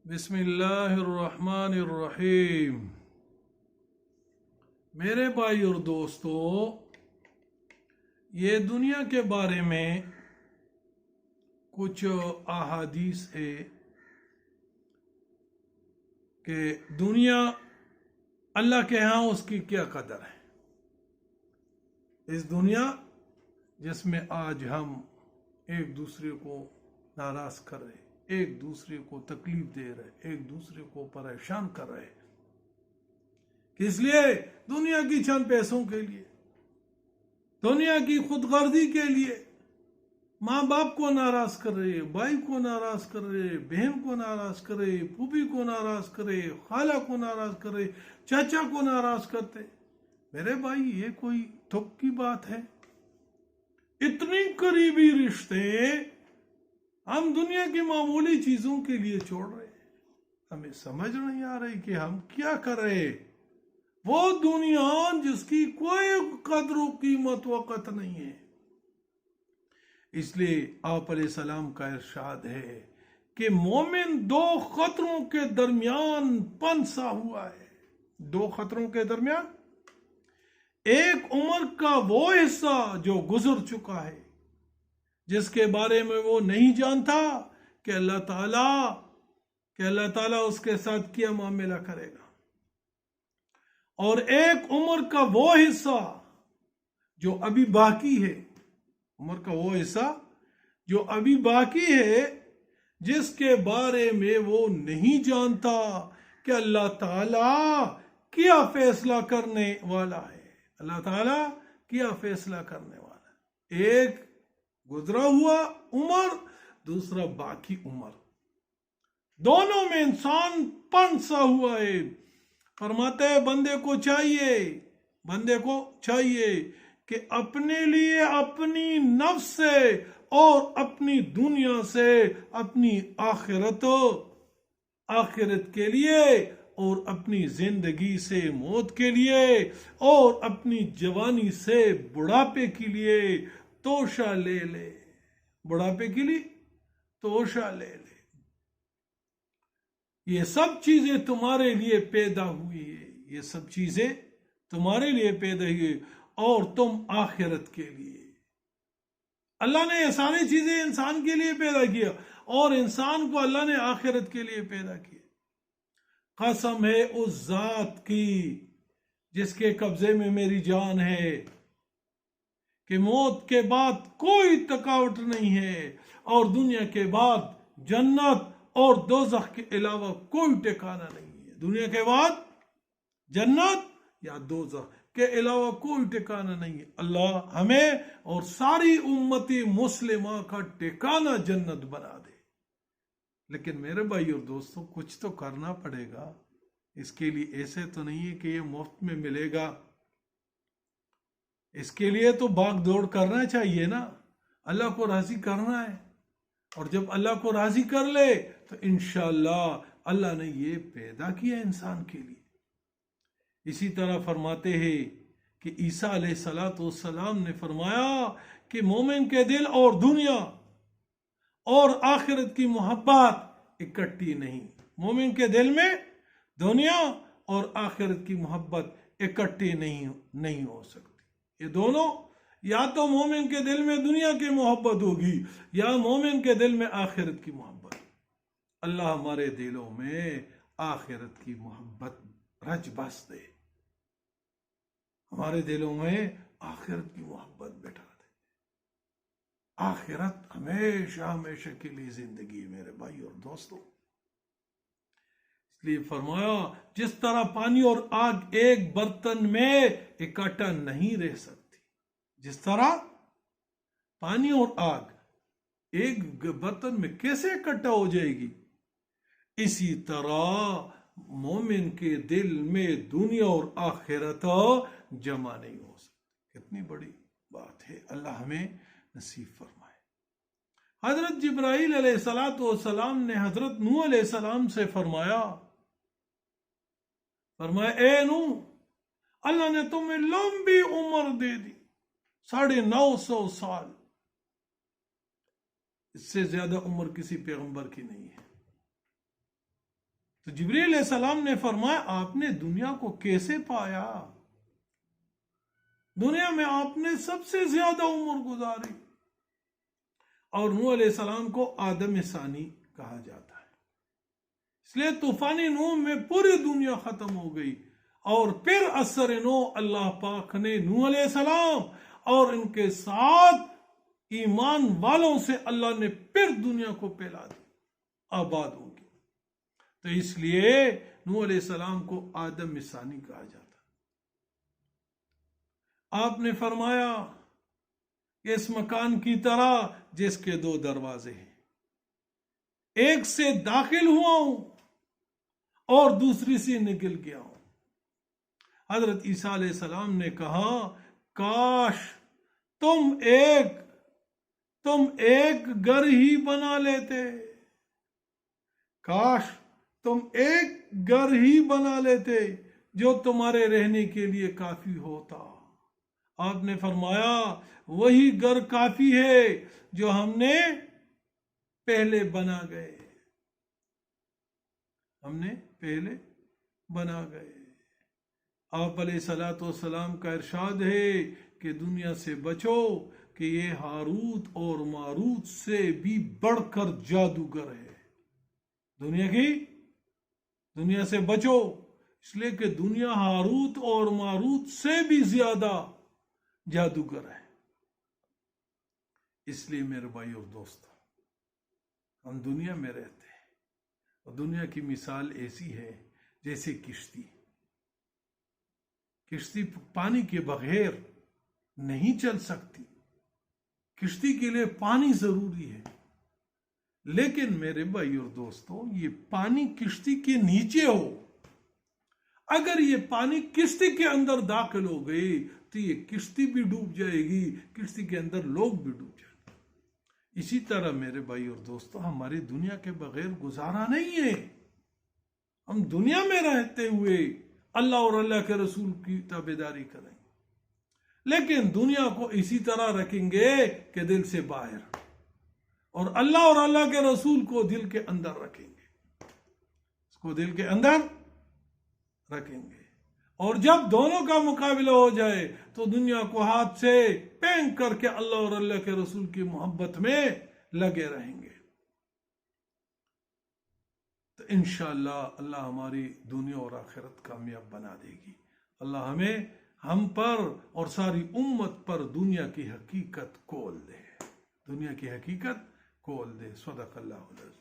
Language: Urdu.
بسم اللہ الرحمن الرحیم۔ میرے بھائی اور دوستو، یہ دنیا کے بارے میں کچھ احادیث ہے کہ دنیا اللہ کے ہاں اس کی کیا قدر ہے۔ اس دنیا جس میں آج ہم ایک دوسرے کو ناراض کر رہے، ایک دوسرے کو تکلیف دے رہے، ایک دوسرے کو پریشان کر رہے، کس لیے؟ دنیا کی چند پیسوں کے لیے، دنیا کی خود غرضی کے لیے۔ ماں باپ کو ناراض کر رہے، بھائی کو ناراض کر رہے، بہن کو ناراض کر رہے، پھوپھی کو ناراض کر رہے، خالہ کو ناراض کر رہے، چاچا کو ناراض کرتے۔ میرے بھائی، یہ کوئی تھک کی بات ہے؟ اتنی قریبی رشتے ہم دنیا کی معمولی چیزوں کے لیے چھوڑ رہے ہیں۔ ہمیں سمجھ نہیں آ رہی کہ ہم کیا کر رہے۔ وہ دنیا جس کی کوئی قدر و قیمت وقت نہیں ہے۔ اس لیے آپ علیہ السلام کا ارشاد ہے کہ مومن دو خطروں کے درمیان پنسا ہوا ہے۔ دو خطروں کے درمیان، ایک عمر کا وہ حصہ جو گزر چکا ہے، جس کے بارے میں وہ نہیں جانتا کہ اللہ تعالیٰ اس کے ساتھ کیا معاملہ کرے گا، اور ایک عمر کا وہ حصہ جو ابھی باقی ہے، عمر کا وہ حصہ جو ابھی باقی ہے، جس کے بارے میں وہ نہیں جانتا کہ اللہ تعالیٰ کیا فیصلہ کرنے والا ہے۔ اللہ تعالیٰ کیا فیصلہ کرنے والا ہے۔ ایک گزرا ہوا عمر، دوسرا باقی عمر، دونوں میں انسان پنسا ہوا ہے۔ فرماتے ہیں بندے کو چاہیے کہ اپنے لیے، اپنی نفس سے اور اپنی دنیا سے، اپنی آخرت کے لیے، اور اپنی زندگی سے موت کے لیے، اور اپنی جوانی سے بڑھاپے کے لیے توشہ لے لے۔ بڑھاپے کے لیے توشہ لے لے۔ یہ سب چیزیں تمہارے لیے پیدا ہوئی ہے، یہ سب چیزیں تمہارے لیے پیدا ہوئی، اور تم آخرت کے لیے۔ اللہ نے یہ ساری چیزیں انسان کے لیے پیدا کیا، اور انسان کو اللہ نے آخرت کے لیے پیدا کیا۔ قسم ہے اس ذات کی جس کے قبضے میں میری جان ہے، کہ موت کے بعد کوئی تکاوٹ نہیں ہے، اور دنیا کے بعد جنت اور دوزخ کے علاوہ کوئی ٹھکانہ نہیں ہے۔ دنیا کے بعد جنت یا دوزخ کے علاوہ کوئی ٹھکانہ نہیں ہے۔ اللہ ہمیں اور ساری امتی مسلمہ کا ٹھکانہ جنت بنا دے۔ لیکن میرے بھائی اور دوستوں، کچھ تو کرنا پڑے گا اس کے لیے۔ ایسے تو نہیں ہے کہ یہ مفت میں ملے گا۔ اس کے لیے تو بھاگ دوڑ کرنا چاہیے نا، اللہ کو راضی کرنا ہے۔ اور جب اللہ کو راضی کر لے تو انشاءاللہ اللہ نے یہ پیدا کیا انسان کے لیے۔ اسی طرح فرماتے ہیں کہ عیسیٰ علیہ السلام نے فرمایا کہ مومن کے دل اور دنیا اور آخرت کی محبت اکٹھی نہیں۔ مومن کے دل میں دنیا اور آخرت کی محبت اکٹھی نہیں ہو سکتی۔ یہ دونوں، یا تو مومن کے دل میں دنیا کی محبت ہوگی، یا مومن کے دل میں آخرت کی محبت۔ اللہ ہمارے دلوں میں آخرت کی محبت رچ بس دے، ہمارے دلوں میں آخرت کی محبت بٹھا دے۔ آخرت ہمیشہ کے لیے زندگی ہے میرے بھائی اور دوستوں۔ اس لیے فرمایا، جس طرح پانی اور آگ ایک برتن میں اکٹھا نہیں رہ سکتی، جس طرح پانی اور آگ ایک برتن میں کیسے اکٹھا ہو جائے گی، اسی طرح مومن کے دل میں دنیا اور آخرت جمع نہیں ہو سکتی۔ کتنی بڑی بات ہے، اللہ ہمیں نصیب فرمائے۔ حضرت جبرائیل علیہ السلام نے حضرت نوح علیہ السلام سے فرمایا، اے نوح، اللہ نے تمہیں لمبی عمر دے دی، 950 سال۔ اس سے زیادہ عمر کسی پیغمبر کی نہیں ہے۔ تو جبریل علیہ السلام نے فرمایا آپ نے دنیا کو کیسے پایا؟ دنیا میں آپ نے سب سے زیادہ عمر گزاری، اور نوح علیہ السلام کو آدم ثانی کہا جاتا ہے، اس لیے طوفان نوح میں پوری دنیا ختم ہو گئی، اور پھر اثر نو اللہ پاک نے نوح علیہ السلام اور ان کے ساتھ ایمان والوں سے اللہ نے پھر دنیا کو پھیلا دی، آباد ہو گئی۔ تو اس لیے نوح علیہ السلام کو آدم ثانی کہا جاتا۔ آپ نے فرمایا کہ اس مکان کی طرح جس کے دو دروازے ہیں، ایک سے داخل ہوا ہوں اور دوسری سے نکل گیا ہوں۔ حضرت عیسیٰ علیہ السلام نے کہا کاش تم ایک گھر ہی بنا لیتے، کاش تم ایک گھر ہی بنا لیتے جو تمہارے رہنے کے لیے کافی ہوتا۔ آپ نے فرمایا وہی گھر کافی ہے جو ہم نے پہلے بنا گئے، آپ علیہ الصلوۃ والسلام کا ارشاد ہے کہ دنیا سے بچو کہ یہ ہاروت اور ماروت سے بھی بڑھ کر جادوگر ہے۔ دنیا سے بچو اس لیے کہ دنیا ہاروت اور ماروت سے بھی زیادہ جادوگر ہے۔ اس لیے میرے بھائی اور دوستو، ہم دنیا میں رہتے ہیں اور دنیا کی مثال ایسی ہے جیسے کشتی پانی کے بغیر نہیں چل سکتی، کشتی کے لیے پانی ضروری ہے، لیکن میرے بھائی اور دوستو یہ پانی کشتی کے نیچے ہو، اگر یہ پانی کشتی کے اندر داخل ہو گئی تو یہ کشتی بھی ڈوب جائے گی، کشتی کے اندر لوگ بھی ڈوب جائیں گے۔ اسی طرح میرے بھائی اور دوستو ہماری دنیا کے بغیر گزارا نہیں ہے۔ ہم دنیا میں رہتے ہوئے اللہ اور اللہ کے رسول کی تابعداری کریں، لیکن دنیا کو اسی طرح رکھیں گے کہ دل سے باہر، اور اللہ اور اللہ کے رسول کو دل کے اندر رکھیں گے، اس کو دل کے اندر رکھیں گے، اور جب دونوں کا مقابلہ ہو جائے تو دنیا کو ہاتھ سے پھینک کر کے اللہ اور اللہ کے رسول کی محبت میں لگے رہیں گے۔ تو انشاءاللہ اللہ ہماری دنیا اور آخرت کامیاب بنا دے گی۔ اللہ ہم پر اور ساری امت پر دنیا کی حقیقت کھول دے، صدق اللہ العظیم۔